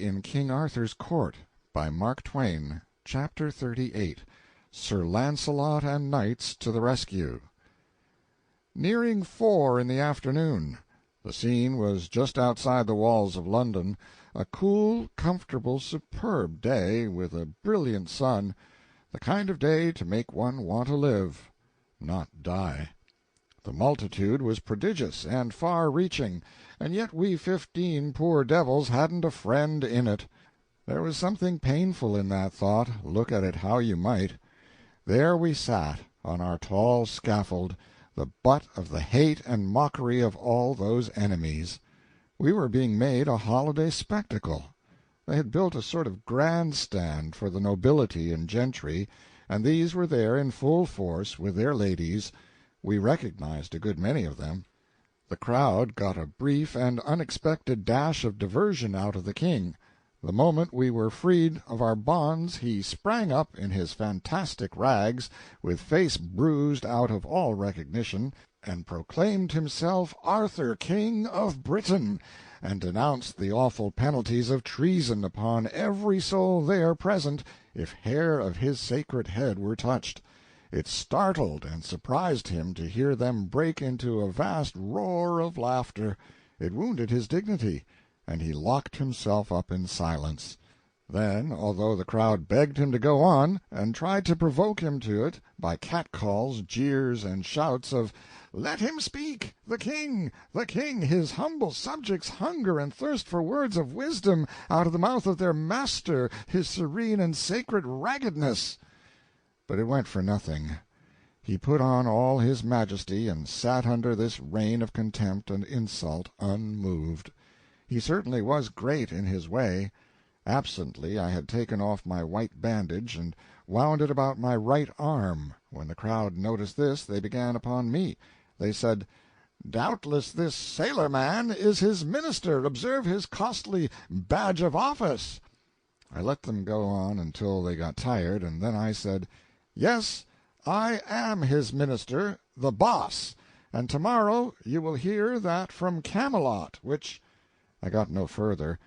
in King Arthur's Court, by Mark Twain. Chapter 38. Sir Launcelot and Knights to the Rescue. Nearing 4 in the afternoon. The scene was just outside the walls of London, a cool, comfortable, superb day, with a brilliant sun, the kind of day to make one want to live, not die. The multitude was prodigious and far-reaching, and yet we 15 poor devils hadn't a friend in it. There was something painful in that thought, look at it how you might. There we sat, on our tall scaffold, the butt of the hate and mockery of all those enemies. We were being made a holiday spectacle. They had built a sort of grand-stand for the nobility and gentry, and these were there in full force with their ladies. We recognized a good many of them. The crowd got a brief and unexpected dash of diversion out of the king. The moment we were freed of our bonds he sprang up in his fantastic rags, with face bruised out of all recognition, and proclaimed himself Arthur, King of Britain, and denounced the awful penalties of treason upon every soul there present if hair of his sacred head were touched. It startled and surprised him to hear them break into a vast roar of laughter. It wounded his dignity, and he locked himself up in silence. Then, although the crowd begged him to go on, and tried to provoke him to it by catcalls, jeers, and shouts of "Let him speak! The king! The king! His humble subjects hunger and thirst for words of wisdom out of the mouth of their master, his serene and sacred raggedness!" But it went for nothing. He put on all his majesty, and sat under this rain of contempt and insult unmoved. He certainly was great in his way. Absently I had taken off my white bandage and wound it about my right arm. When the crowd noticed this, they began upon me. They said, "Doubtless this sailor-man is his minister. Observe his costly badge of office." I let them go on until they got tired, and then I said, "Yes, I am his minister, the boss, and tomorrow you will hear that from Camelot, which—" I got no further.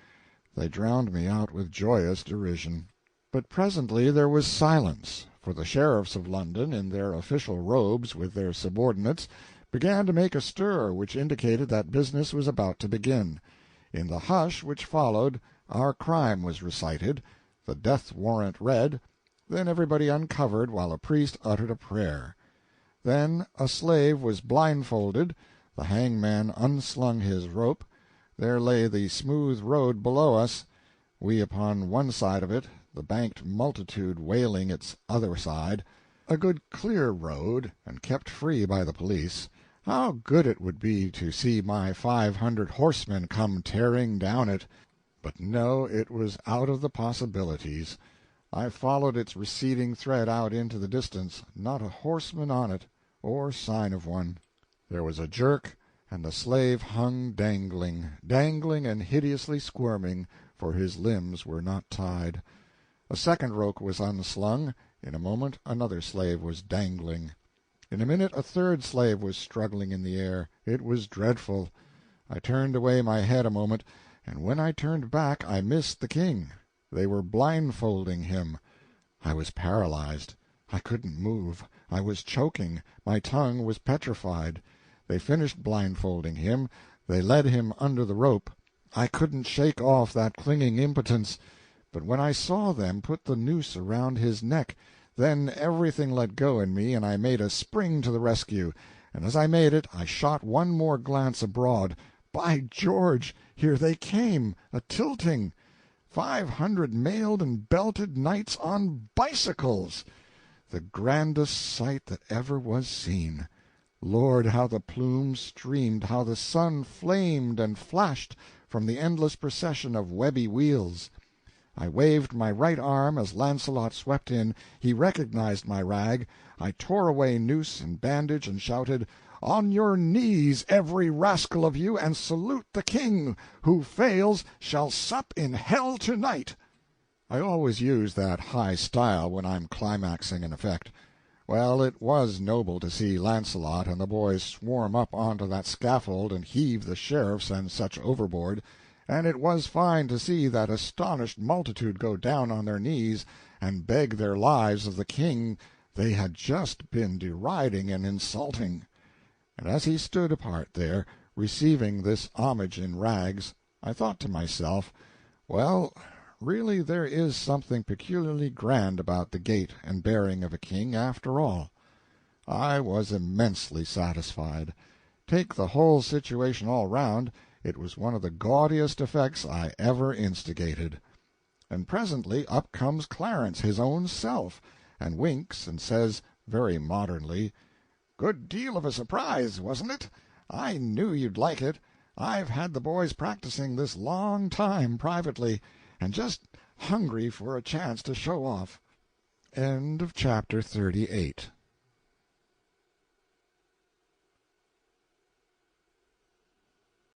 They drowned me out with joyous derision. But presently there was silence, for the sheriffs of London, in their official robes with their subordinates, began to make a stir which indicated that business was about to begin. In the hush which followed, our crime was recited, the death-warrant read, then everybody uncovered while a priest uttered a prayer. Then a slave was blindfolded, the hangman unslung his rope. There lay the smooth road below us, we upon one side of it, the banked multitude wailing its other side. A good clear road, and kept free by the police. How good it would be to see my 500 horsemen come tearing down it! But no, it was out of the possibilities. I followed its receding thread out into the distance, not a horseman on it, or sign of one. There was a jerk, and the slave hung dangling and hideously squirming, for his limbs were not tied. A second rope was unslung. In a moment another slave was dangling. In a minute a third slave was struggling in the air. It was dreadful. I turned away my head a moment, and when I turned back I missed the king. They were blindfolding him. I was paralyzed. I couldn't move. I was choking. My tongue was petrified. They finished blindfolding him. They led him under the rope. I couldn't shake off that clinging impotence. But when I saw them put the noose around his neck, then everything let go in me, and I made a spring to the rescue. And as I made it, I shot one more glance abroad. By George, here they came, a-tilting! 500 mailed and belted knights on bicycles! The grandest sight that ever was seen. Lord, how the plumes streamed, how the sun flamed and flashed from the endless procession of webby wheels! I waved my right arm as Launcelot swept in. He recognized my rag. I tore away noose and bandage and shouted, "On your knees, every rascal of you, and salute the king! Who fails shall sup in hell tonight!" I always use that high style when I'm climaxing an effect. Well, it was noble to see Launcelot and the boys swarm up onto that scaffold and heave the sheriffs and such overboard, and it was fine to see that astonished multitude go down on their knees and beg their lives of the king they had just been deriding and insulting. And as he stood apart there, receiving this homage in rags, I thought to myself, well, really there is something peculiarly grand about the gait and bearing of a king, after all. I was immensely satisfied. Take the whole situation all round, it was one of the gaudiest effects I ever instigated. And presently up comes Clarence, his own self, and winks and says, very modernly, "Good deal of a surprise, wasn't it? I knew you'd like it. I've had the boys practicing this long time privately, and just hungry for a chance to show off." End of chapter 38.